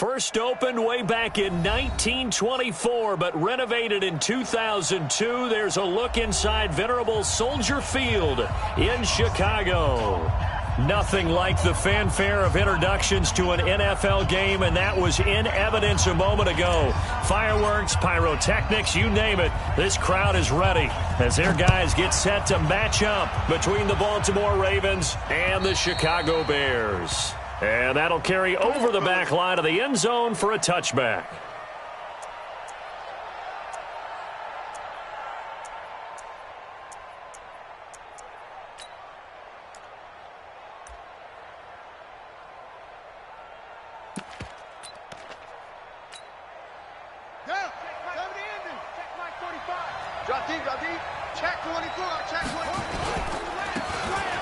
First opened way back in 1924, but renovated in 2002. There's a look inside venerable Soldier Field in Chicago. Nothing like the fanfare of introductions to an NFL game, and that was in evidence a moment ago. Fireworks, pyrotechnics, you name it. This crowd is ready as their guys get set to match up between the Baltimore Ravens and the Chicago Bears. And that'll carry over the back line of the end zone for a touchback.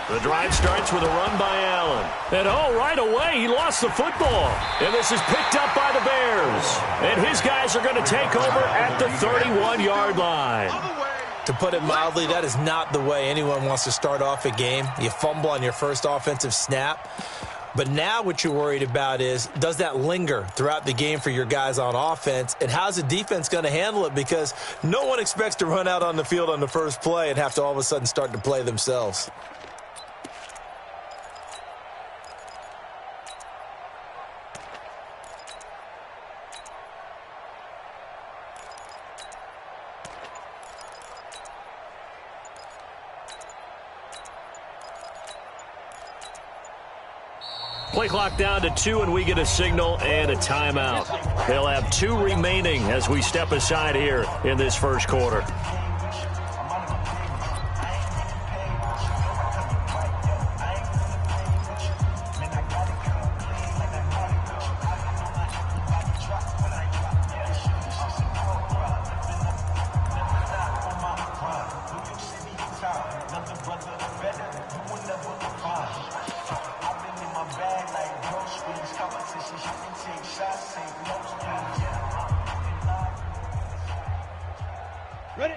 The drive starts with a run by Allen. And right away, he lost the football. And this is picked up by the Bears. And his guys are going to take over at the 31-yard line. To put it mildly, that is not the way anyone wants to start off a game. You fumble on your first offensive snap. But now what you're worried about is, does that linger throughout the game for your guys on offense? And how's the defense going to handle it? Because no one expects to run out on the field on the first play and have to all of a sudden start to play themselves. Play clock down to 2, and we get a signal and a timeout. They'll have 2 remaining as we step aside here in this first quarter.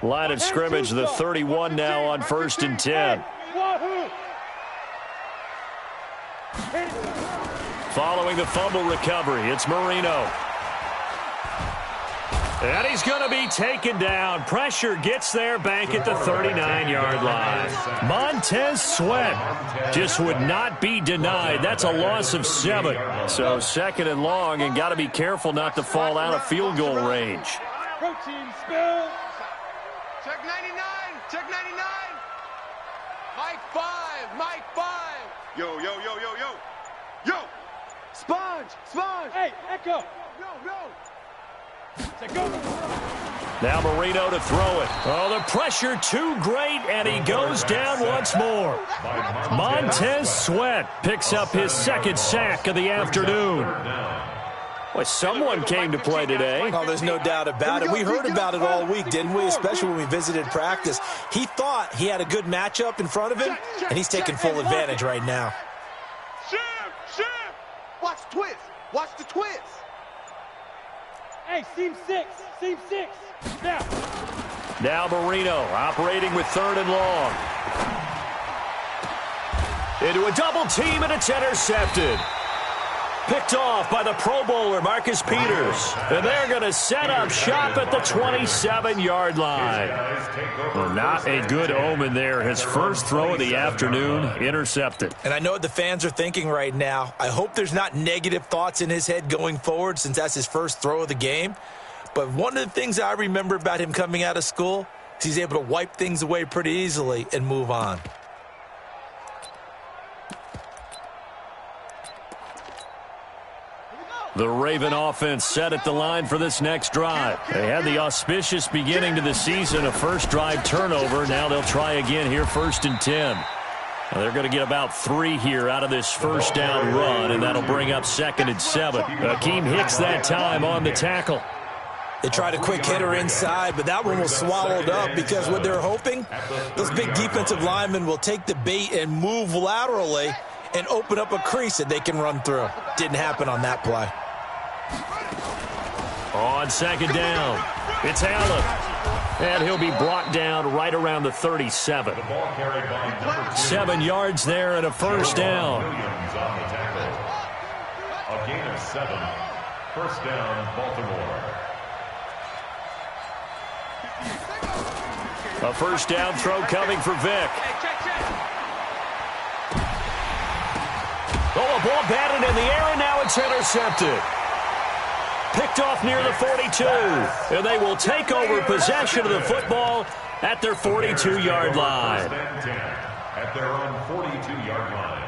Line of scrimmage, the 31 now on 1st and 10. Following the fumble recovery, it's Marino. And he's going to be taken down. Pressure gets there back at the 39-yard line. Montez Sweat just would not be denied. That's a loss of 7. So 2nd and long, and got to be careful not to fall out of field goal range. Protein spill. Check 99. Check 99. Mike 5. Mike 5. Yo, yo, yo, yo, yo. Yo. Sponge. Sponge. Hey, Echo. Yo, yo. Now Marino to throw it. Oh, the pressure too great, and he goes down once more. Montez Sweat picks up his 2nd sack of the afternoon. Well, someone came to play today. Oh, there's no doubt about it. We heard about it all week, didn't we? Especially when we visited practice. He thought he had a good matchup in front of him, and he's taking full advantage right now. Shift. Watch the twist. Watch the twist. Hey, seam 6. Seam 6. Now Marino operating with 3rd and long. Into a double team, and it's intercepted. Picked off by the Pro Bowler, Marcus Peters. And they're going to set up shop at the 27-yard line. Well, not a good omen there. His first throw of the afternoon, intercepted. And I know what the fans are thinking right now. I hope there's not negative thoughts in his head going forward since that's his first throw of the game. But one of the things I remember about him coming out of school is he's able to wipe things away pretty easily and move on. The Raven offense set at the line for this next drive. They had the auspicious beginning to the season, a first drive turnover. Now they'll try again here, 1st and 10. Now they're going to get about 3 here out of this first down run, and that'll bring up 2nd and 7. Akeem Hicks that time on the tackle. They tried a quick hitter inside, but that one was swallowed up because what they're hoping, those big defensive linemen will take the bait and move laterally and open up a crease that they can run through. Didn't happen on that play. On 2nd down, it's Allen. And he'll be brought down right around the 37. 7 yards there and a first down. A gain of 7. First down, Baltimore. A first down throw coming for Vic. Oh, a ball batted in the air, and now it's intercepted. Picked off near the 42. And they will take over possession of the football at their 42-yard line. At their own 42-yard line.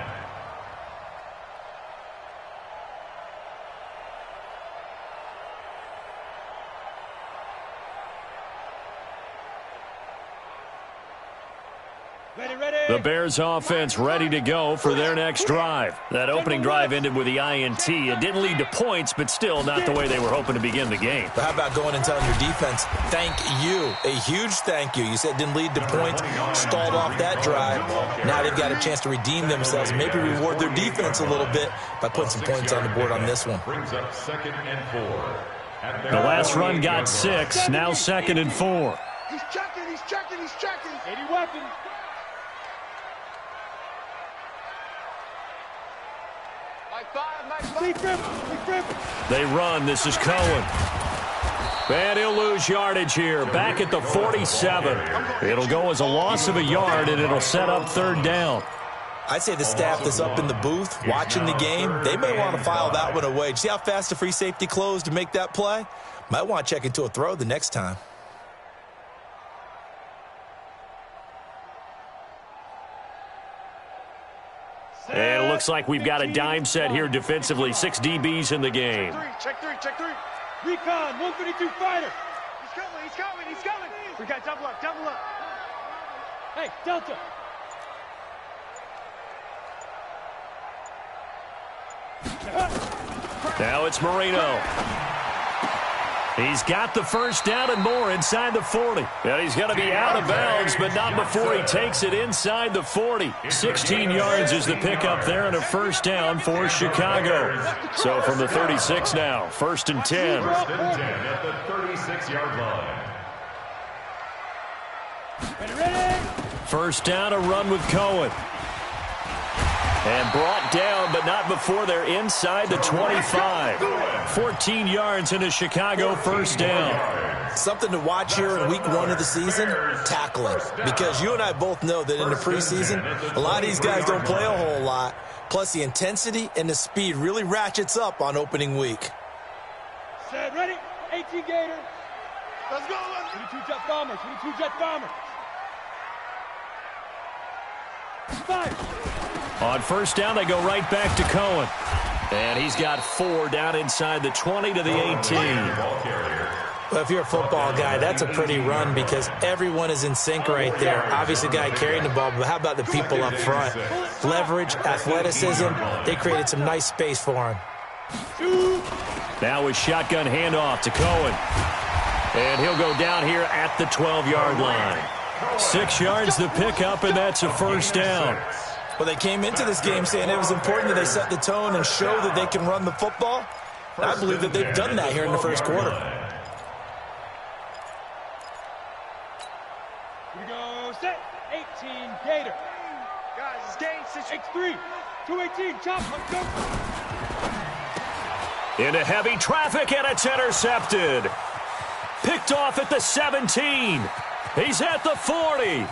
The Bears offense ready to go for their next drive. That opening drive ended with the INT. It didn't lead to points, but still not the way they were hoping to begin the game. But how about going and telling your defense, thank you, a huge thank you. You said it didn't lead to points, stalled off that drive. Now they've got a chance to redeem themselves, maybe reward their defense a little bit by putting some points on the board on this one. Brings up 2nd and 4. The last run got 6, now 2nd and 4. He's checking, he's checking, he's checking. 80 weapons. They run. This is Cohen. And he'll lose yardage here. Back at the 47. It'll go as a loss of a yard, and it'll set up 3rd down. I'd say the staff that's up in the booth watching the game, they may want to file that one away. See how fast the free safety closed to make that play? Might want to check into a throw the next time. And it looks like we've got a dime set here defensively. 6 DBs in the game. Check three. Recon, 132 fighter. He's coming. We got double up. Hey, Delta. Now it's Marino. He's got the first down and more inside the 40. And he's going to be out of bounds, but not before he takes it inside the 40. 16 yards is the pickup there and a first down for Chicago. So from the 36 now, 1st and 10. 1st and 10 at the 36-yard line. First down, a run with Cohen. And brought down, but not before they're inside the 25. 14 yards in a Chicago first down. Something to watch here in week 1 of the season, tackling. Because you and I both know that in the preseason, a lot of these guys don't play a whole lot. Plus, the intensity and the speed really ratchets up on opening week. Set, ready, 18 Gator. Let's go. 22 Jet Bombers, 22 Jet Bombers. Fire. On first down, they go right back to Cohen. And he's got 4 down inside the 20 to the 18. Well, if you're a football guy, that's a pretty run because everyone is in sync right there. Obviously, the guy carrying the ball, but how about the people up front? Leverage, athleticism, they created some nice space for him. Now a shotgun handoff to Cohen. And he'll go down here at the 12-yard line. 6 yards the pickup, and that's a first down. Well, they came into this game saying it was important that they set the tone and show that they can run the football. And I believe that they've done that here in the first quarter. Here we go, set, 18 Gator. Guys, it's game. X3, 218, chop, let's go. Into heavy traffic, and it's intercepted. Picked off at the 17. He's at the 40,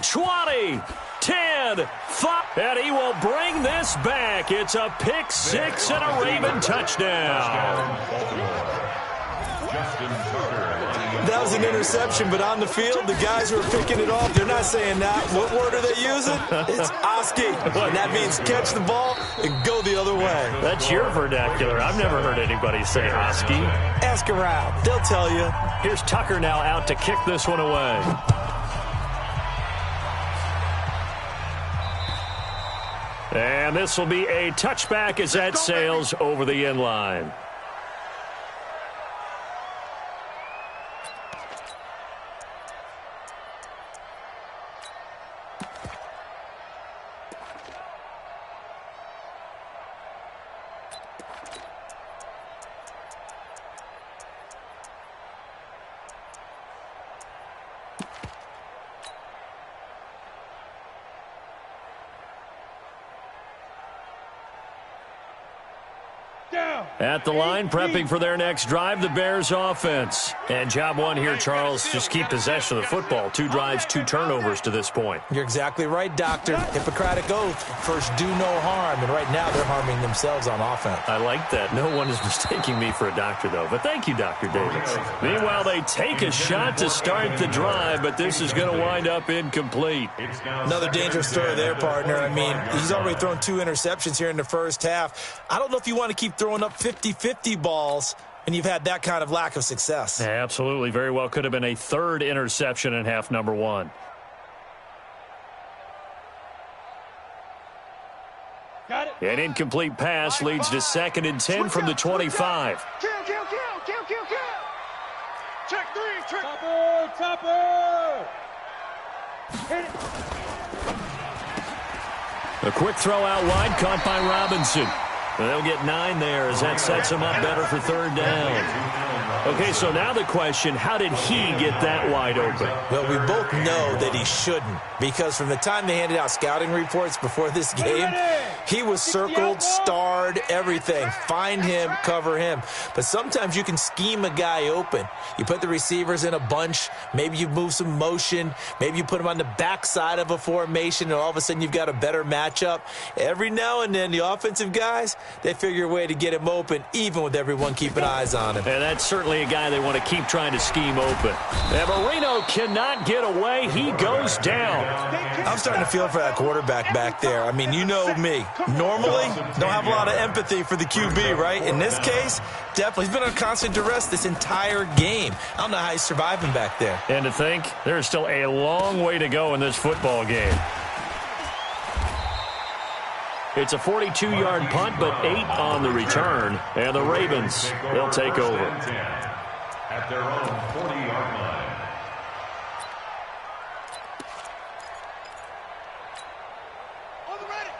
20, 10, 5, and he will bring this back. It's a pick 6 and a Raven touchdown. That was an interception, but on the field, the guys who are picking it off, they're not saying that. What word are they using? It's Oski, and that means catch the ball and go the other way. That's your vernacular. I've never heard anybody say Oski. Ask around. They'll tell you. Here's Tucker now out to kick this one away. And this will be a touchback as that sails over the end line. Down. At the line, prepping for their next drive, the Bears offense. And job one here, Charles, just keep possession of the football. 2 drives, 2 turnovers to this point. You're exactly right, Doctor. Hippocratic oath. First, do no harm. And right now, they're harming themselves on offense. I like that. No one is mistaking me for a doctor, though. But thank you, Dr. Davis. Meanwhile, they take a shot to start the drive, but this is going to wind up incomplete. Another dangerous throw there, partner. I mean, he's already thrown 2 interceptions here in the first half. I don't know if you want to keep throwing up 50-50 balls and you've had that kind of lack of success. Yeah, absolutely. Very well could have been a 3rd interception in half number 1. Got it. An incomplete pass leads to 2nd and 10 from the 25. Kill. Check 3, check. Topper. Hit it. A quick throw out wide, caught by Robinson. They'll get 9 there as that sets him up better for 3rd down. Okay, so now the question, how did he get that wide open? Well, we both know that he shouldn't, because from the time they handed out scouting reports before this game, he was circled, starred, everything. Find him, cover him. But sometimes you can scheme a guy open. You put the receivers in a bunch. Maybe you move some motion. Maybe you put them on the backside of a formation, and all of a sudden you've got a better matchup. Every now and then, the offensive guys, they figure a way to get him open, even with everyone keeping eyes on him. And that's certainly a guy they want to keep trying to scheme open. And Marino cannot get away. He goes down. I'm starting to feel for that quarterback back there. I mean, you know me. Normally, don't have a lot of empathy for the QB, right? In this case, definitely. He's been under constant duress this entire game. I don't know how he's surviving back there. And to think, there's still a long way to go in this football game. It's a 42-yard punt, but 8 on the return. And the Ravens, they'll take over. At their own 40-yard line.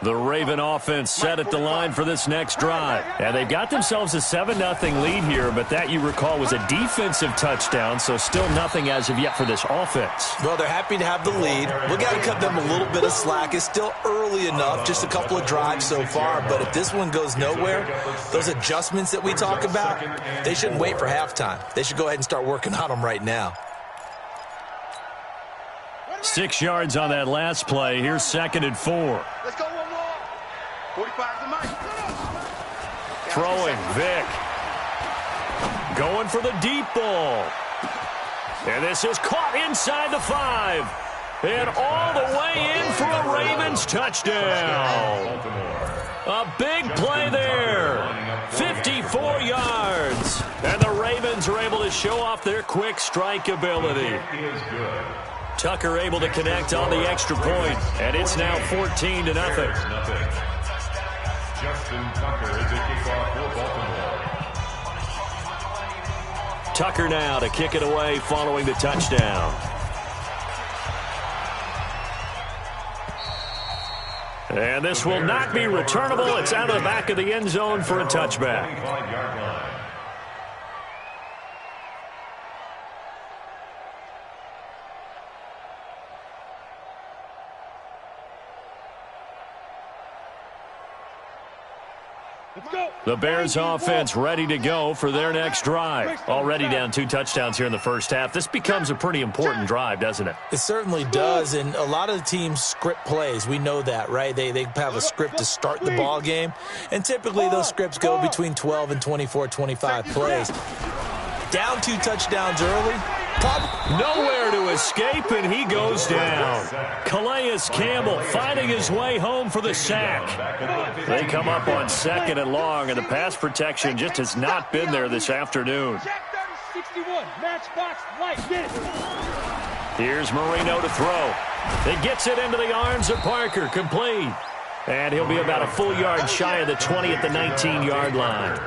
The Raven offense set at the line for this next drive. And they've got themselves a 7-0 lead here, but that, you recall, was a defensive touchdown, so still nothing as of yet for this offense. Well, they're happy to have the lead. We got to cut them a little bit of slack. It's still early enough, just a couple of drives so far, but if this one goes nowhere, those adjustments that we talk about, they shouldn't wait for halftime. They should go ahead and start working on them right now. 6 yards on that last play. Here's 2nd and 4. Let's go one more. 45 to Mike. Throwing, Vic. Going for the deep ball. And this is caught inside the 5. And all the way in for a Ravens touchdown. A big play there. 54 yards. And the Ravens are able to show off their quick strike ability. Tucker able to connect on the extra point. And it's now 14-0. Justin Tucker is a kickoff for Baltimore. Tucker now to kick it away following the touchdown. And this will not be returnable. It's out of the back of the end zone for a touchback. 25-yard line. The Bears offense ready to go for their next drive. Already down 2 touchdowns here in the first half. This becomes a pretty important drive, doesn't it? It certainly does, and a lot of the teams script plays. We know that, right? They have a script to start the ball game, and typically those scripts go between 12 and 24, 25 plays. Down 2 touchdowns early. Nowhere to escape, and he goes down. Calais Campbell finding his way home for the sack. They come up on 2nd and long, and the pass protection just has not been there this afternoon. 61, matchbox light, get it. Here's Marino to throw. It gets it into the arms of Parker, complete. And he'll be about a full yard shy of the 20 at the 19-yard line.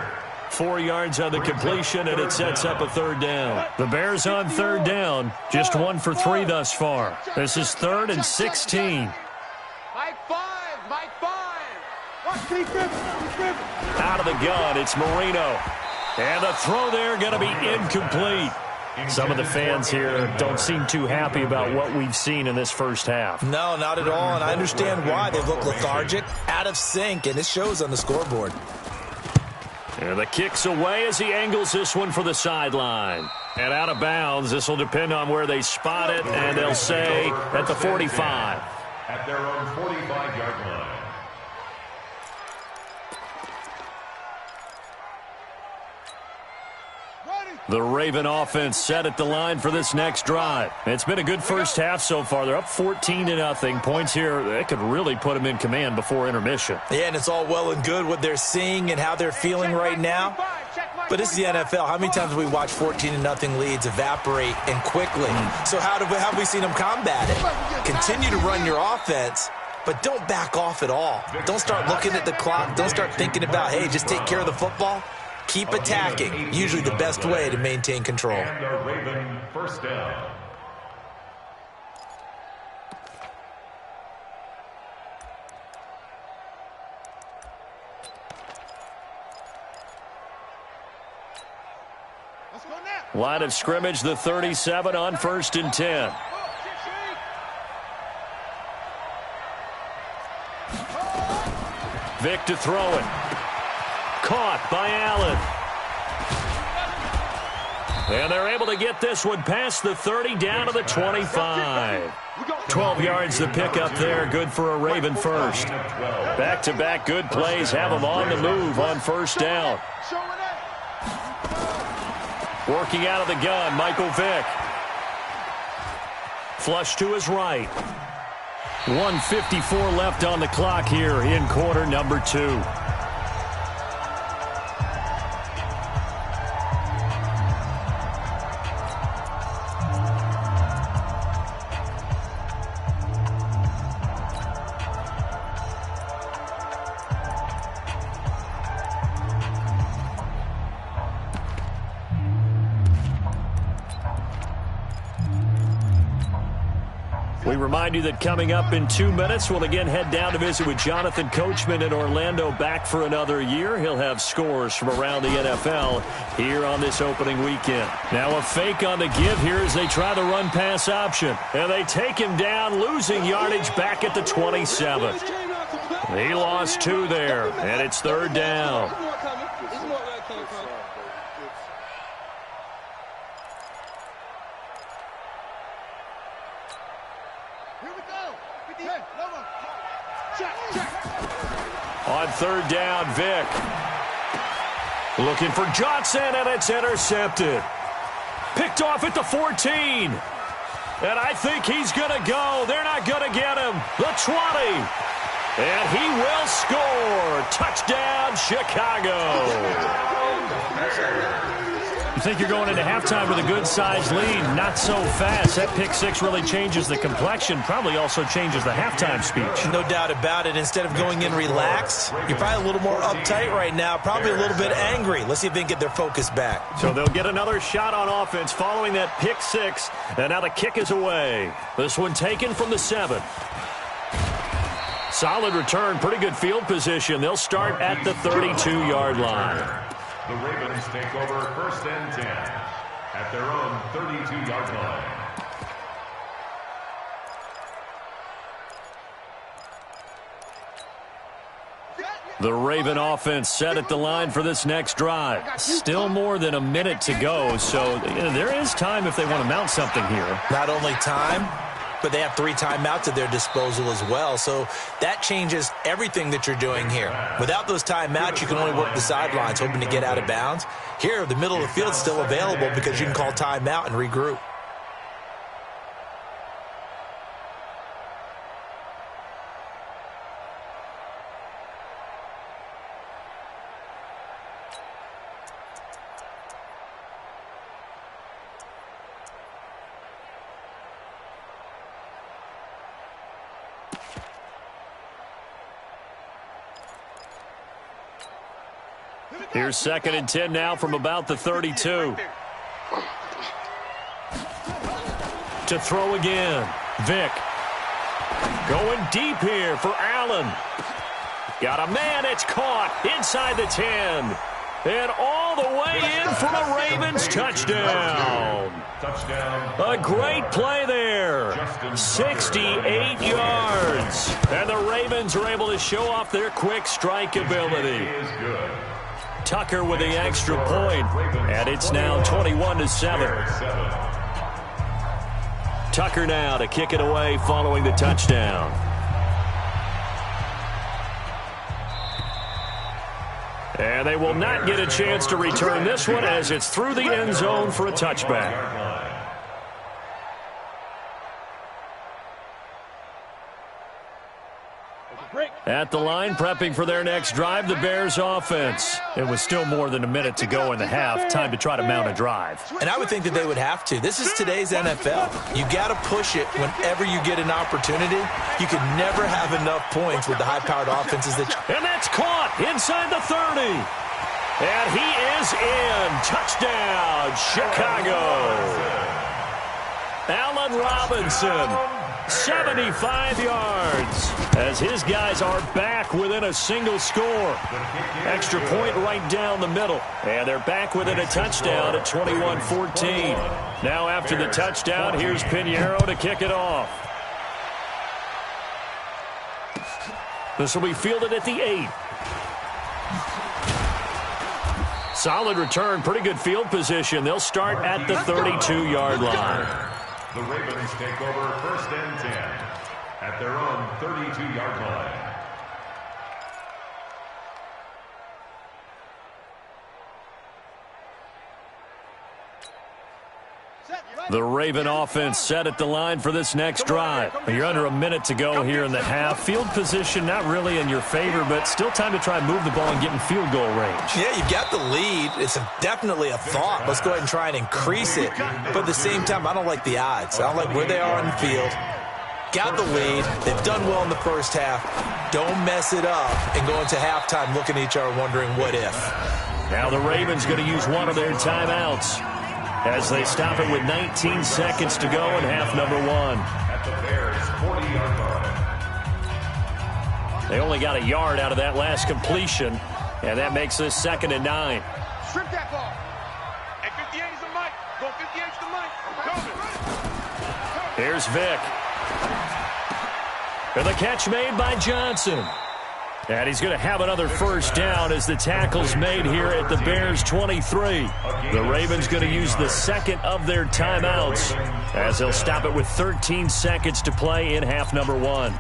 4 yards on the completion, and it sets up a 3rd down. The Bears on 3rd down, just 1 for 3 thus far. This is 3rd and 16. Mike 5, Mike 5. Out of the gun, it's Marino. And the throw there going to be incomplete. Some of the fans here don't seem too happy about what we've seen in this first half. No, not at all, and I understand why. They look lethargic, out of sync, and it shows on the scoreboard. And the kick's away as he angles this one for the sideline. And out of bounds. This will depend on where they spot it, and they'll say at the 45. At their own 45-yard line. The Raven offense set at the line for this next drive. It's been a good first half so far. They're up 14-0. Points here, that could really put them in command before intermission. Yeah, and it's all well and good what they're seeing and how they're feeling right now. But this is the NFL. How many times have we watched 14-0 leads evaporate and quickly? So how have we seen them combat it? Continue to run your offense, but don't back off at all. Don't start looking at the clock. Don't start thinking about, hey, just take care of the football. Keep attacking. Usually the best way to maintain control. And the Raven first down. Line of scrimmage, the 37 on 1st and 10. Vic to throw it. Caught by Allen. And they're able to get this one past the 30 down to the 25. 12 yards the pickup there. Good for a Raven first. Back-to-back good plays have them on the move on 1st down. Working out of the gun, Michael Vick. Flush to his right. 1:54 left on the clock here in quarter number 2. We remind you that coming up in 2 minutes, we'll again head down to visit with Jonathan Coachman in Orlando, back for another year. He'll have scores from around the NFL here on this opening weekend. Now a fake on the give here as they try the run-pass option. And they take him down, losing yardage back at the 27. He lost 2 there, and it's 3rd down. On 3rd down, Vic. Looking for Johnson, and it's intercepted. Picked off at the 14. And I think he's going to go. They're not going to get him. The 20. And he will score. Touchdown, Chicago. You think you're going into halftime with a good-sized lead. Not so fast. That pick six really changes the complexion. Probably also changes the halftime speech. No doubt about it. Instead of going in relaxed, you're probably a little more uptight right now. Probably a little bit angry. Let's see if they can get their focus back. So they'll get another shot on offense following that pick six. And now the kick is away. This one taken from the 7. Solid return. Pretty good field position. They'll start at the 32-yard line. The Ravens take over 1st and 10 at their own 32-yard line. The Raven offense set at the line for this next drive. Still more than a minute to go, so there is time if they want to mount something here. Not only time, but they have 3 timeouts at their disposal as well. So that changes everything that you're doing here. Without those timeouts, you can only work the sidelines, hoping to get out of bounds. Here, the middle of the field is still available because you can call timeout and regroup. Here's 2nd and 10 now from about the 32. To throw again. Vic. Going deep here for Allen. Got a man. It's caught inside the 10. And all the way in for the Ravens. Touchdown. A great play there. 68 yards. And the Ravens are able to show off their quick strike ability. Tucker with the extra point, and it's now 21-7. Tucker now to kick it away following the touchdown. And they will not get a chance to return this one as it's through the end zone for a touchback. At the line, prepping for their next drive, the Bears offense. It was still more than a minute to go in the half. Time to try to mount a drive. And I would think that they would have to. This is today's NFL. You got to push it whenever you get an opportunity. You can never have enough points with the high-powered offenses. And that's caught inside the 30. And he is in. Touchdown, Chicago. Allen Robinson, 75 yards, as his guys are back within a single score. Extra point right down the middle. And they're back within a touchdown at 21-14. Now after the touchdown, here's Pinheiro to kick it off. This will be fielded at the 8. Solid return, pretty good field position. They'll start at the 32-yard line. The Ravens take over 1st and 10 at their own 32-yard line. The Raven offense set at the line for this next drive. You're under a minute to go here in the half. Field position not really in your favor, but still time to try and move the ball and get in field goal range. Yeah, you've got the lead. It's definitely a thought. Let's go ahead and try and increase it. But at the same time, I don't like the odds. I don't like where they are on the field. Got the lead. They've done well in the first half. Don't mess it up and go into halftime looking at each other wondering what if. Now the Ravens going to use one of their timeouts as they stop it with 19 seconds to go in half number 1. At the Bears' 40-yard line. They only got a yard out of that last completion, and that makes this 2nd and 9. Strip that ball. At 58 is the mic. Go 58 is the mic. Here's Vick. And the catch made by Johnson. And he's going to have another first down as the tackle's made here at the Bears' 23. The Ravens going to use the second of their timeouts as they'll stop it with 13 seconds to play in half number 1.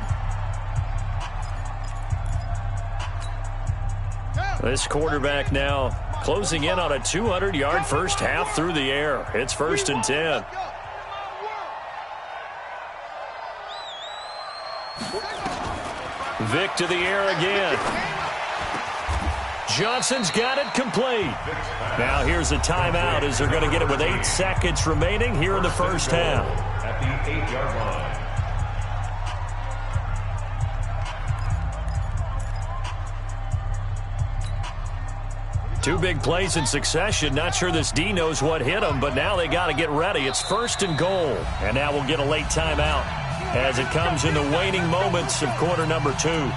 This quarterback now closing in on a 200-yard first half through the air. It's 1st and 10. Vick to the air again. Johnson's got it complete. Now here's a timeout as they're going to get it with 8 seconds remaining here in the first half. At the 8-yard line. 2 big plays in succession. Not sure this D knows what hit him, but now they got to get ready. It's 1st and goal. And now we'll get a late timeout as it comes in the waning moments of quarter number 2.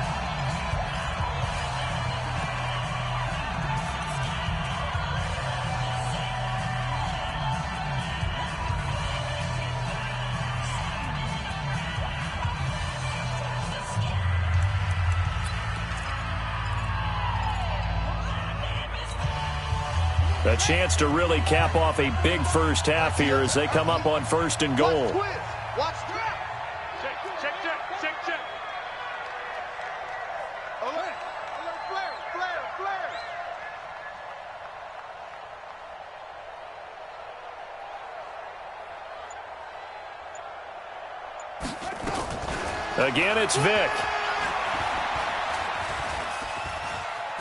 A chance to really cap off a big first half here as they come up on 1st and goal. Watch trap. Check. Alert. Flare. Again, it's Vick.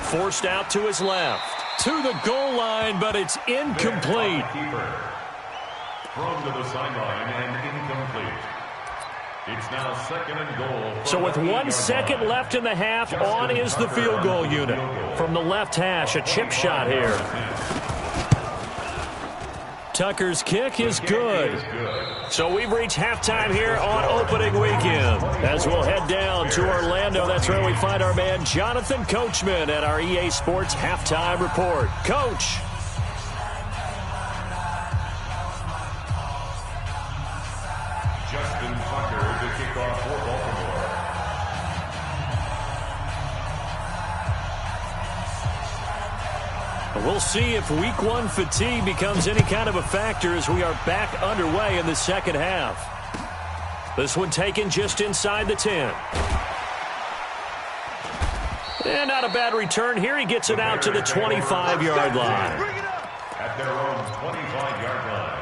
Forced out to his left. To the goal line, but it's incomplete. Thrown to the sideline and incomplete. It's now 2nd and goal. So with 1 second left in the half, on is the field goal unit. From the left hash, a chip shot here. Tucker's kick is good. So we've reached halftime here on opening weekend. As we'll head down to Orlando, that's where we find our man Jonathan Coachman at our EA Sports Halftime Report. Coach. Justin Tucker to kick off for Baltimore. We'll see if week one fatigue becomes any kind of a factor as we are back underway in the second half. This one taken just inside the 10. And not a bad return here. He gets it out to the 25-yard line. At their own 25-yard line.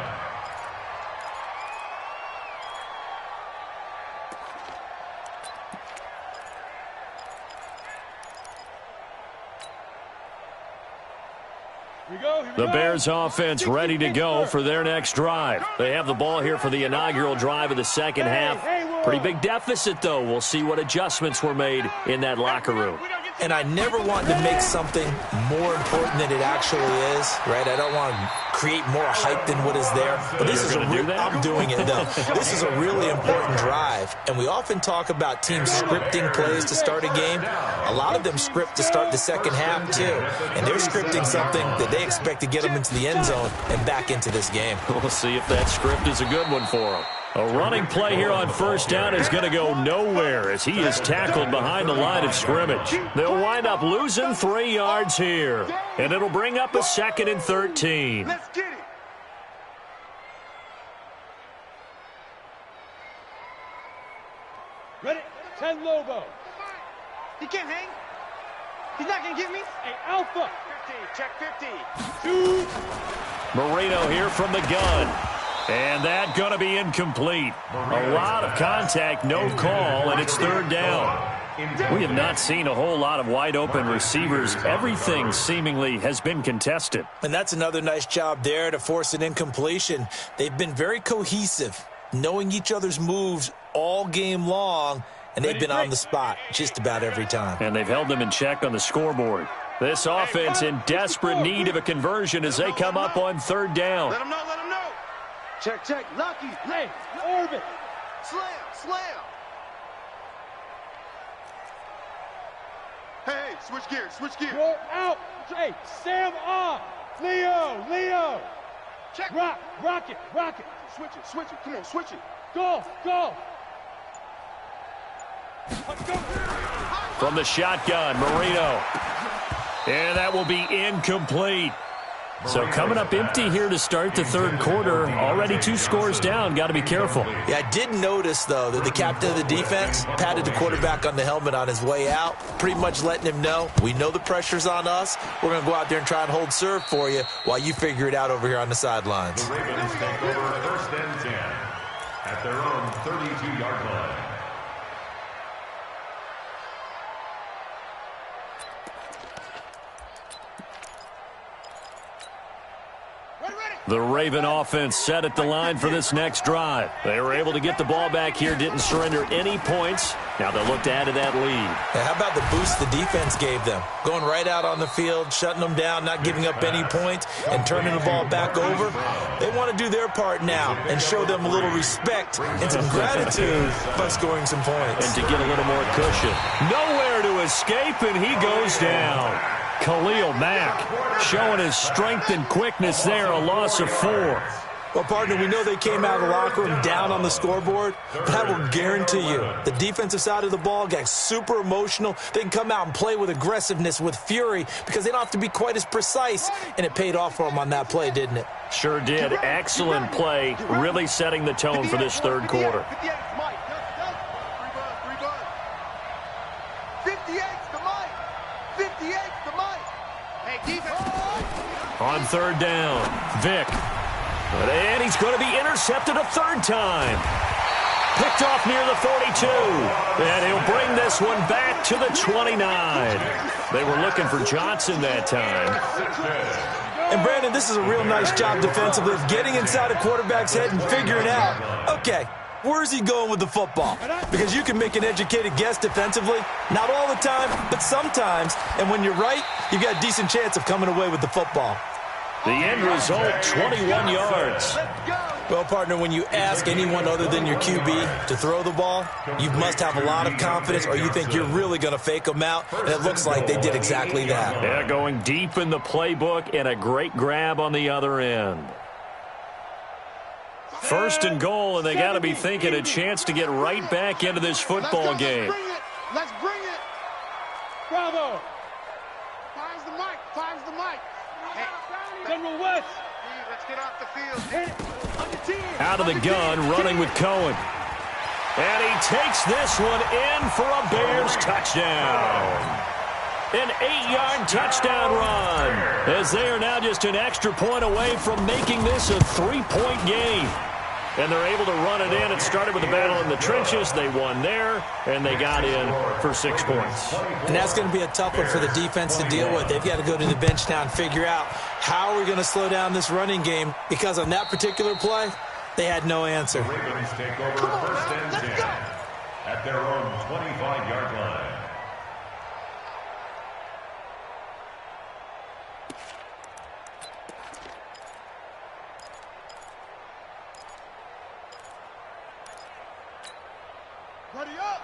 The Bears offense ready to go for their next drive. They have the ball here for the inaugural drive of the second half. Pretty big deficit, though. We'll see what adjustments were made in that locker room. And I never want to make something more important than it actually is, right? I don't want to create more hype than what is there. But this is I'm doing it, though. This is a really important drive. And we often talk about teams scripting plays to start a game. A lot of them script to start the second half, too. And they're scripting something that they expect to get them into the end zone and back into this game. We'll see if that script is a good one for them. A running play here on first down is going to go nowhere as he is tackled behind the line of scrimmage. They'll wind up losing 3 yards here, and it'll bring up a 2nd and 13. Let's get it. Ready? 10 Lobo. He can't hang. He's not going to get me. Hey, Alpha. 50. Check 50. 2. Marino here from the gun. And that going to be incomplete. A lot of contact, no call, and it's 3rd down. We have not seen a whole lot of wide-open receivers. Everything seemingly has been contested. And that's another nice job there to force an incompletion. They've been very cohesive, knowing each other's moves all game long, and they've been on the spot just about every time. And they've held them in check on the scoreboard. This offense in desperate need of a conversion as they come up on 3rd down. Let him know. Let him know. Check, check. Lucky. Hey, orbit. Slam. Slam. Hey, switch gears. Switch gears. Roll out. Hey, Sam on. Leo. Check. Rocket. Switch it. Come on, switch it. Go. From the shotgun, Marino. And that will be incomplete. So coming up empty here to start the 3rd quarter. Already 2 scores down. Got to be careful. Yeah, I did notice, though, that the captain of the defense patted the quarterback on the helmet on his way out, pretty much letting him know, we know the pressure's on us. We're going to go out there and try and hold serve for you while you figure it out over here on the sidelines. The Ravens take over 1st and 10 at their own 32-yard line. The Raven offense set at the line for this next drive. They were able to get the ball back here, didn't surrender any points. Now they'll look to add to that lead. Hey, how about the boost the defense gave them? Going right out on the field, shutting them down, not giving up any points, and turning the ball back over. They want to do their part now and show them a little respect and some gratitude by scoring some points. And to get a little more cushion. Nowhere to escape, and he goes down. Khalil Mack showing his strength and quickness there, a loss of 4. Well, partner, we know they came out of the locker room down on the scoreboard, but I will guarantee you the defensive side of the ball got super emotional. They can come out and play with aggressiveness, with fury, because they don't have to be quite as precise, and it paid off for them on that play, didn't it? Sure did. Excellent play, really setting the tone for this 3rd quarter. 58's the mic. 58's the mic. Hey, defense. On 3rd down, Vick. And he's going to be intercepted a 3rd time. Picked off near the 42. And he'll bring this one back to the 29. They were looking for Johnson that time. And, Brandon, this is a real nice job defensively of getting inside a quarterback's head and figuring out, okay, where's he going with the football? Because you can make an educated guess defensively. Not all the time, but sometimes. And when you're right, you've got a decent chance of coming away with the football. The end result, 21 yards. Well, partner, when you ask anyone other than your QB to throw the ball, you must have a lot of confidence or you think you're really going to fake them out, and it looks like they did exactly that. Yeah, going deep in the playbook and a great grab on the other end. 1st and goal, and they got to be thinking a chance to get right back into this football game. Let's bring it. Bravo. Fires the mic. General West. Let's get off the field. Out of the gun, running with Cohen. And he takes this one in for a Bears touchdown. An 8-yard touchdown run, as they are now just an extra point away from making this a 3-point game. And they're able to run it in. It started with a battle in the trenches. They won there, and they got in for 6 points. And that's going to be a tough one for the defense to deal with. They've got to go to the bench now and figure out how are we going to slow down this running game, because on that particular play, they had no answer. Ravens take over first and 10 at their own 25-yard line.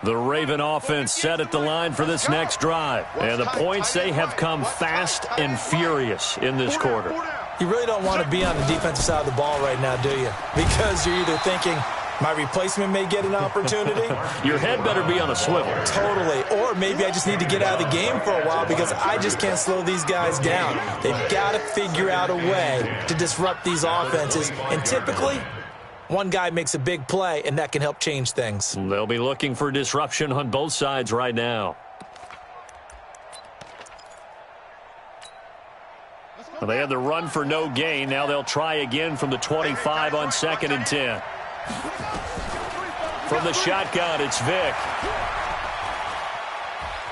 The Raven offense set at the line for this next drive. And the points, they have come fast and furious in this quarter. You really don't want to be on the defensive side of the ball right now, do you? Because you're either thinking, my replacement may get an opportunity. Your head better be on a swivel. Totally. Or maybe I just need to get out of the game for a while because I just can't slow these guys down. They've got to figure out a way to disrupt these offenses. And typically, one guy makes a big play, and that can help change things. They'll be looking for disruption on both sides right now. Well, they had the run for no gain. Now they'll try again from the 25 on 2nd and 10. From the shotgun, it's Vick.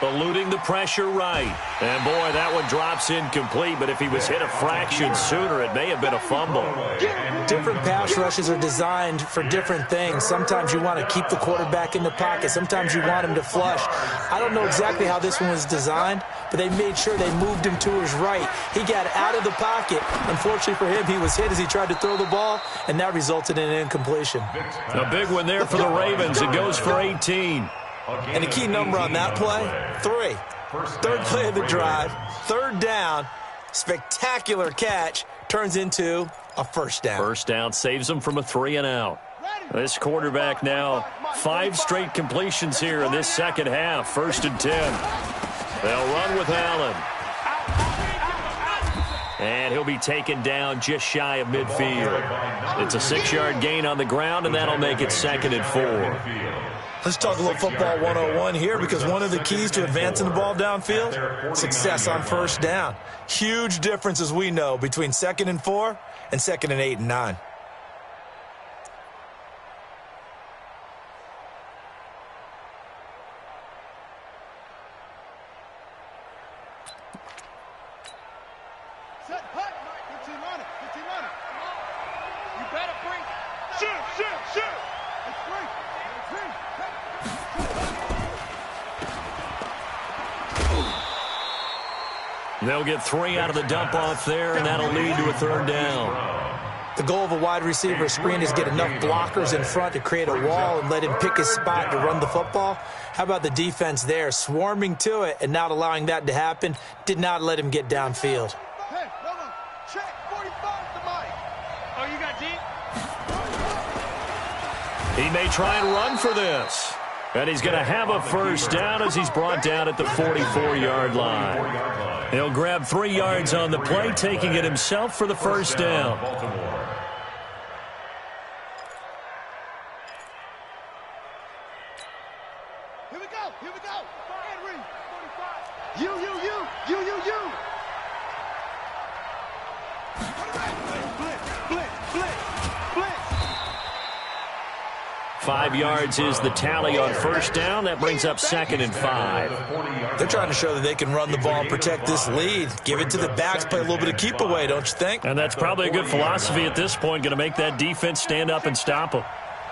Eluding the pressure right. And, boy, that one drops incomplete. But if he was hit a fraction sooner, it may have been a fumble. Different pass rushes are designed for different things. Sometimes you want to keep the quarterback in the pocket. Sometimes you want him to flush. I don't know exactly how this one was designed, but they made sure they moved him to his right. He got out of the pocket. Unfortunately for him, he was hit as he tried to throw the ball, and that resulted in an incompletion. A big one there for the Ravens. It goes for 18. And the key number on that play, 3. Third play of the drive, 3rd down, spectacular catch, turns into a first down. First down saves them from a 3-and-out. This quarterback now 5 straight completions here in this second half. 1st and 10. They'll run with Allen. And he'll be taken down just shy of midfield. It's a 6-yard gain on the ground, and that'll make it 2nd and 4. Let's talk a little football 101 here, because one of the keys to advancing the ball downfield, success on first down. Huge difference, as we know, between 2nd and 4 and 2nd and 8 and 9. Set, hut. 15 on it. 15 on it. You better bring. Shoot. It's free. They'll get 3 out of the dump-off there, and that'll lead to a 3rd down. The goal of a wide receiver screen is get enough blockers in front to create a wall and let him pick his spot to run the football. How about the defense there, swarming to it and not allowing that to happen? Did not let him get downfield. Hey, hold on. Check 45 to Mike. Oh, you got deep? He may try and run for this. And he's going to have a first down as he's brought down at the 44-yard line. He'll grab 3 yards on the play, taking it himself for the first down. Here we go. Henry, 45. You. 5 yards is the tally on first down. That brings up 2nd and 5. They're trying to show that they can run the ball and protect this lead. Give it to the backs, play a little bit of keep away, don't you think? And that's probably a good philosophy at this point, going to make that defense stand up and stop them.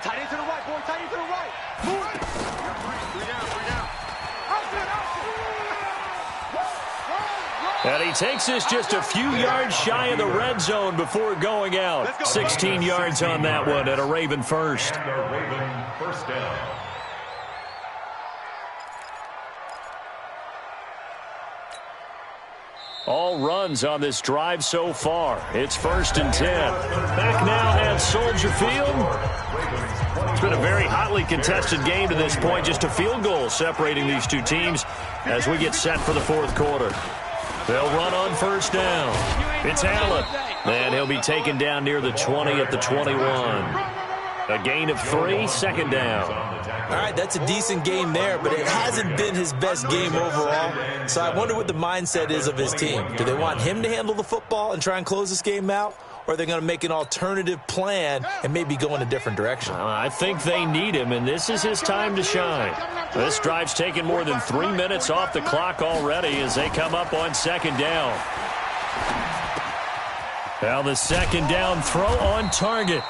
Tight end to the right, boy. Tight end to the right. Move it. 3 down. And he takes this just a few yards shy of the red zone before going out. 16 yards on that one at a Raven first. And a Raven first down. All runs on this drive so far. It's 1st and 10. Back now at Soldier Field. It's been a very hotly contested game to this point. Just a field goal separating these two teams as we get set for the 4th quarter. They'll run on first down. It's Allen. And he'll be taken down near the 20 at the 21. A gain of 3, second down. All right, that's a decent game there, but it hasn't been his best game overall. So I wonder what the mindset is of his team. Do they want him to handle the football and try and close this game out? Or are they going to make an alternative plan and maybe go in a different direction? I think they need him, and this is his time to shine. This drive's taken more than 3 minutes off the clock already as they come up on second down. Now the second down throw on target.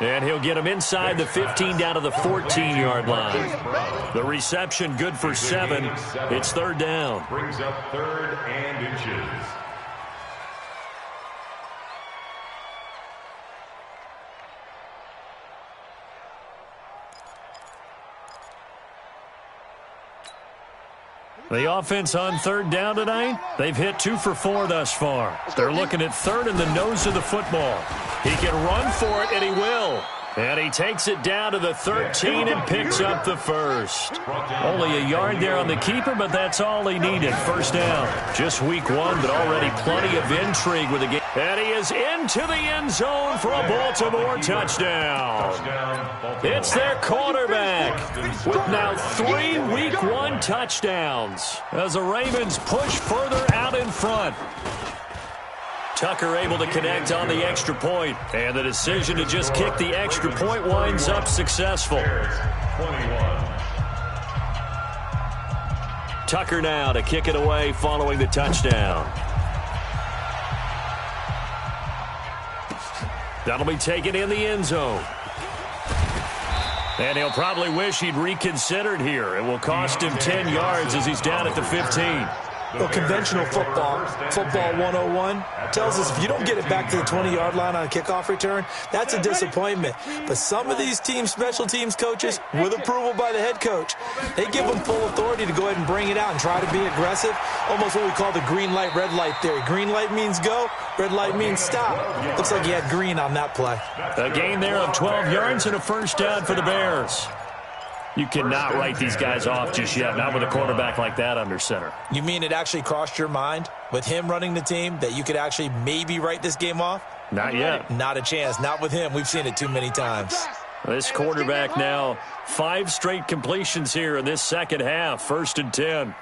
And he'll get him inside the 15 down to the 14-yard line. The reception good for 7. It's third down. Brings up 3rd and inches. The offense on third down tonight, they've hit 2 for 4 thus far. They're looking at third in the nose of the football. He can run for it, and he will. And he takes it down to the 13 and picks up the first. Only a yard there on the keeper, but that's all he needed. First down. Just week 1, but already plenty of intrigue with the game. And he is into the end zone for a Baltimore touchdown. It's their quarterback with now 3 week 1 touchdowns as the Ravens push further out in front. Tucker able to connect on the extra point, and the decision to just kick the extra point winds up successful. 21. Tucker now to kick it away following the touchdown. That'll be taken in the end zone. And he'll probably wish he'd reconsidered here. It will cost him 10 yards as he's down at the 15. Well, conventional football 101, tells us if you don't get it back to the 20-yard line on a kickoff return, that's a disappointment. But some of these special teams coaches, with approval by the head coach, they give them full authority to go ahead and bring it out and try to be aggressive, almost what we call the green light, red light theory. Green light means go, red light means stop. Looks like he had green on that play. A gain there of 12 yards and a first down for the Bears. You cannot write these guys off just yet, not with a quarterback like that under center. You mean it actually crossed your mind with him running the team that you could actually maybe write this game off? Not yet. Not a chance. Not with him. We've seen it too many times. This quarterback now 5 straight completions here in this second half. 1st and 10.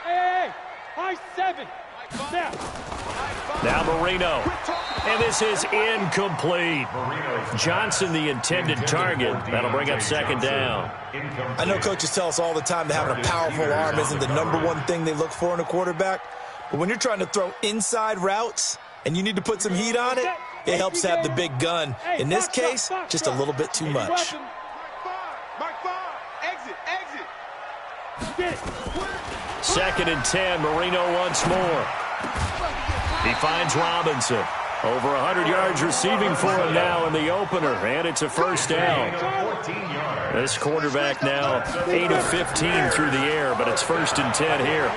Hey, high 7. Now Marino. And this is incomplete. Johnson, the intended target. That'll bring up second down. I know coaches tell us all the time that having a powerful arm isn't the #1 thing they look for in a quarterback. But when you're trying to throw inside routes and you need to put some heat on it, it helps to have the big gun. In this case, just a little bit too much. Mark 5. Exit. 2nd and 10. Marino once more. He finds Robinson. Over 100 yards receiving for him now in the opener, and it's a first down. This quarterback now 8 of 15 through the air, but it's 1st and 10 here.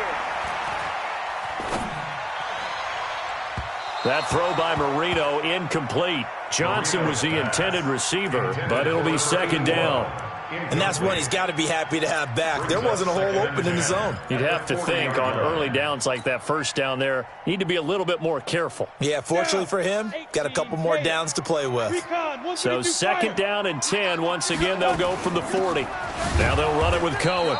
That throw by Marino incomplete. Johnson was the intended receiver, but it'll be second down. And that's one he's got to be happy to have back. There wasn't a hole open in the zone. You'd have to think on early downs like that first down there, need to be a little bit more careful. Yeah, fortunately for him, got a couple more downs to play with. So 2nd down and 10. Once again, they'll go from the 40. Now they'll run it with Cohen.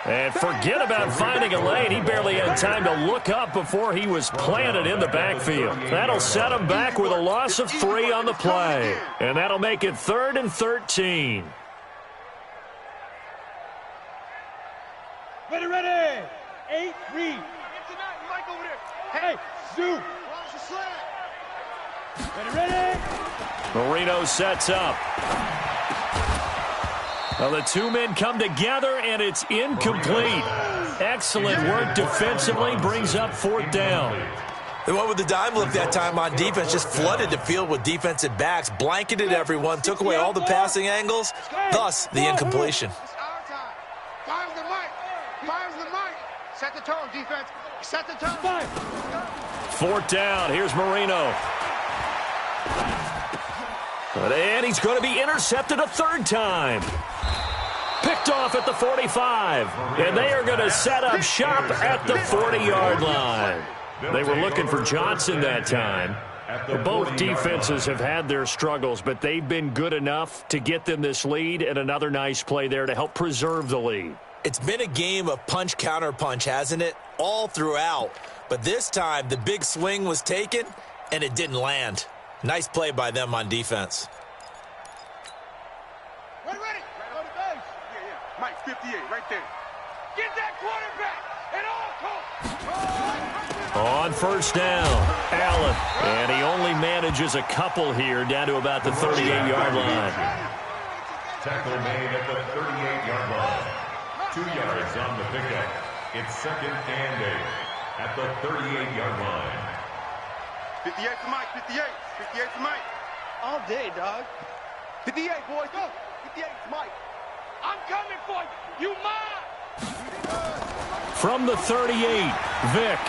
And forget about finding a lane. He barely had time to look up before he was planted in the backfield. That'll set him back with a loss of 3 on the play. And that'll make it 3rd and 13. Ready. 8, read. Mike over there. Hey, Zoo. Ready. Marino sets up. Well, the 2 men come together, and it's incomplete. Excellent work defensively, brings up 4th down. They went with the dime look that time on defense, just flooded the field with defensive backs, blanketed everyone, took away all the passing angles, thus the incompletion. Set the tone, defense. Set the tone. 4th down. Here's Marino. And he's going to be intercepted a 3rd time. Picked off at the 45. And they are going to set up shop at the 40-yard line. They were looking for Johnson that time. Both defenses have had their struggles, but they've been good enough to get them this lead, and another nice play there to help preserve the lead. It's been a game of punch-counter-punch, hasn't it? All throughout. But this time, the big swing was taken, and it didn't land. Nice play by them on defense. Ready. Right on the base. Yeah. Mike, 58, right there. Get that quarterback at all costs. On first down, Allen. And he only manages a couple here down to about the 38-yard line. Tackle made at the 38-yard line. 2 yards on the pickup. It's 2nd and 8 at the 38-yard line. 58 to Mike, 58. 58 to Mike. All day, dog. 58, boys, go. 58 to Mike. I'm coming for you. You mine. From the 38, Vic.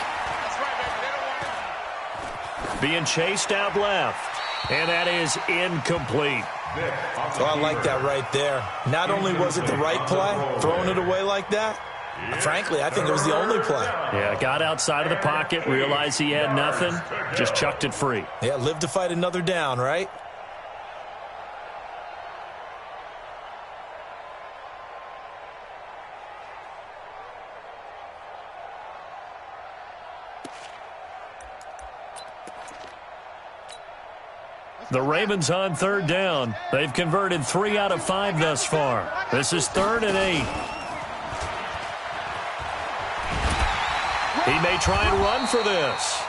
That's right, baby. They don't want it. Being chased out left. And that is incomplete. So I like that right there. Not only was it the right play, throwing it away like that, frankly, I think it was the only play. Yeah, got outside of the pocket, realized he had nothing, just chucked it free. Yeah, live to fight another down, right? The Ravens on third down. They've converted 3 out of 5 thus far. This is 3rd and 8. He may try and run for this.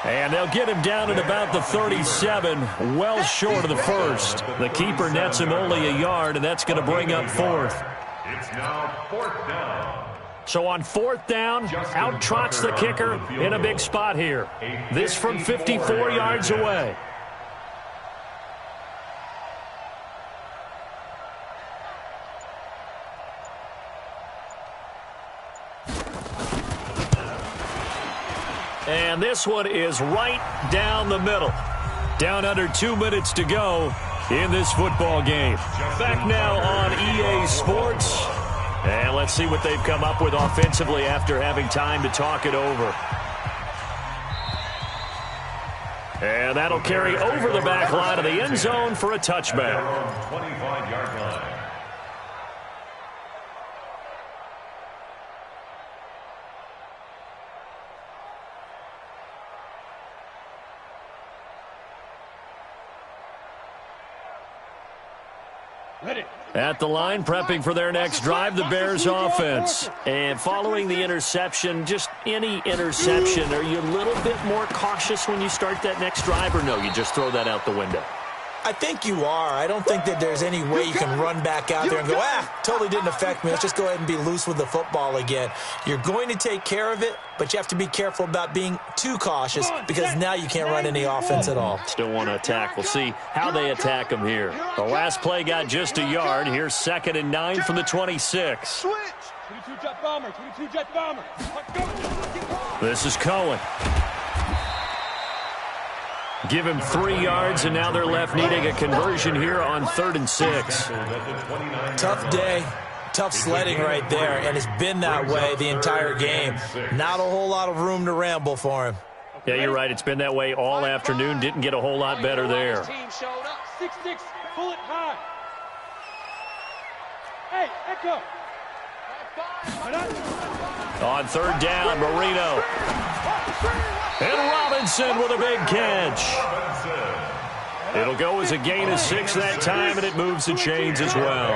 And they'll get him down at about the 37, well short of the first. The keeper nets him only a yard, and that's going to bring up 4th. It's now 4th down. So on 4th down, out trots the kicker in a big spot here. This from 54 yards away. And this one is right down the middle. Down under 2 minutes to go in this football game. Back now on EA Sports. And let's see what they've come up with offensively after having time to talk it over. And that'll carry over the back line of the end zone for a touchback. 25-yard line. At the line, prepping for their next drive, the Bears offense. And following the interception, just any interception, are you a little bit more cautious when you start that next drive, or no, you just throw that out the window? I think you are. I don't think that there's any way you can run back out there and go, totally didn't affect me. Let's just go ahead and be loose with the football again. You're going to take care of it, but you have to be careful about being too cautious because now you can't run any offense at all. Still want to attack. We'll see how they attack them here. The last play got just a yard. Here's 2nd and 9 from the 26. Switch. 22 jet bomber. 22 jet bomber. This is Cohen. Give him 3 yards, and now they're left needing a conversion here on 3rd and 6. Tough day, tough sledding right there, and it's been that way the entire game. Not a whole lot of room to ramble for him. Yeah, you're right. It's been that way all afternoon. Didn't get a whole lot better there. 6-6, bullet high. Hey, Echo. On 3rd down, Marino. And Robinson with a big catch. It'll go as a gain of 6 that time, and it moves the chains as well.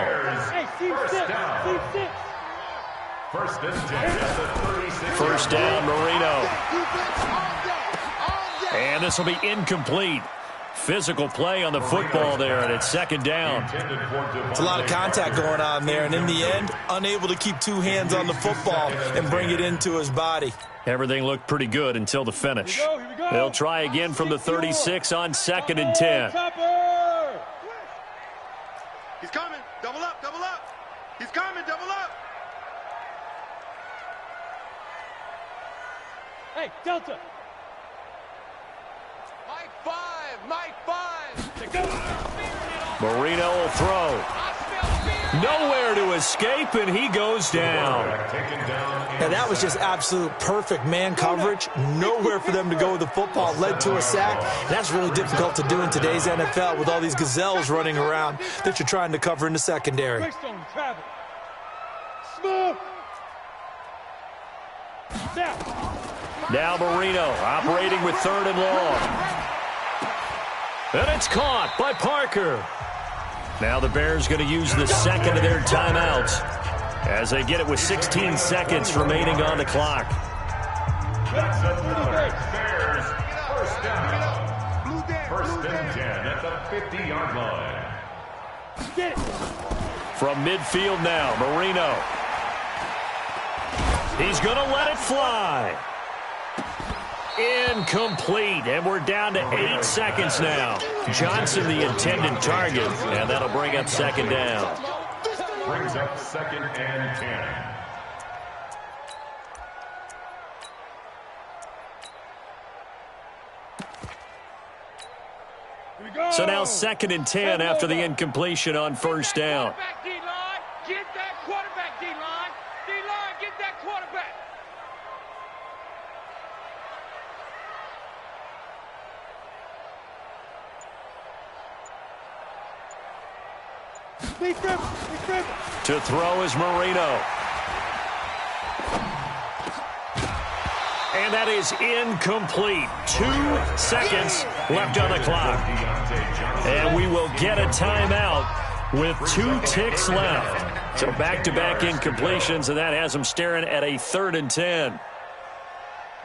First down, Marino. And this will be incomplete. Physical play on the football there, and it's 2nd down. It's a lot of contact going on there, and in the end, unable to keep 2 hands on the football and bring it into his body. Everything looked pretty good until the finish. They'll try again from the 36 on 2nd and 10. He's coming. Double up, double up. He's coming, double up. Hey, Delta. Mike 5. Marino will throw. Nowhere Nowhere to escape, and he goes down. Now, that was just absolute perfect man coverage. Nowhere for them to go with the football. Led to a sack. That's really difficult to do in today's NFL with all these gazelles running around that you're trying to cover in the secondary. Now Marino operating with 3rd and long. And it's caught by Parker. Now the Bears going to use the second of their timeouts as they get it with 16 seconds remaining on the clock. That's a Bears first down. First and 10 at the 50-yard line. From midfield now, Marino. He's going to let it fly. Incomplete, and we're down to 8 seconds now. Johnson the intended target, and that'll bring up 2nd down. Brings up 2nd and 10. So now 2nd and 10 after the incompletion on 1st down. Get that quarterback, D-line. D-line, get that quarterback. To throw is Marino. And that is incomplete. 2 seconds left on the clock. And we will get a timeout with 2 ticks left. So back-to-back incompletions, and that has them staring at a 3rd and 10.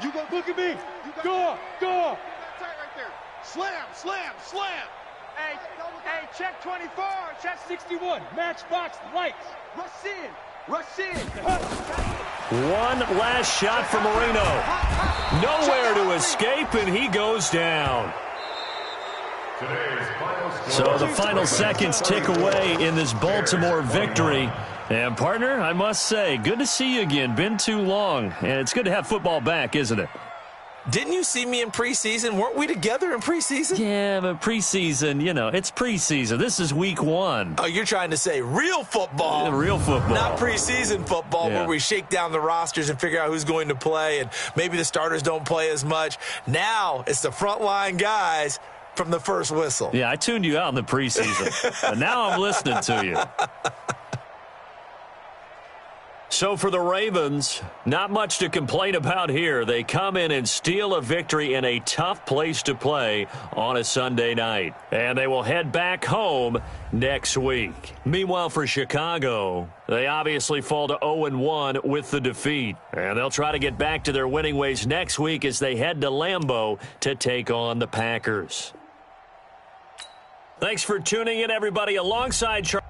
You go look at me. Go. Tight right there. Slam. Hey, check 24, check 61. Matchbox lights. Rush in. One last shot for Marino. Nowhere to escape, and he goes down. So the final seconds tick away in this Baltimore victory. And, partner, I must say, good to see you again. Been too long. And it's good to have football back, isn't it? Didn't you see me in preseason? Weren't we together in preseason? Yeah, but preseason, it's preseason. This is week 1. Oh, you're trying to say real football. Real football. Not preseason football where we shake down the rosters and figure out who's going to play, and maybe the starters don't play as much. Now it's the frontline guys from the first whistle. Yeah, I tuned you out in the preseason. But now I'm listening to you. So for the Ravens, not much to complain about here. They come in and steal a victory in a tough place to play on a Sunday night. And they will head back home next week. Meanwhile, for Chicago, they obviously fall to 0-1 with the defeat. And they'll try to get back to their winning ways next week as they head to Lambeau to take on the Packers. Thanks for tuning in, everybody. Alongside Charlie.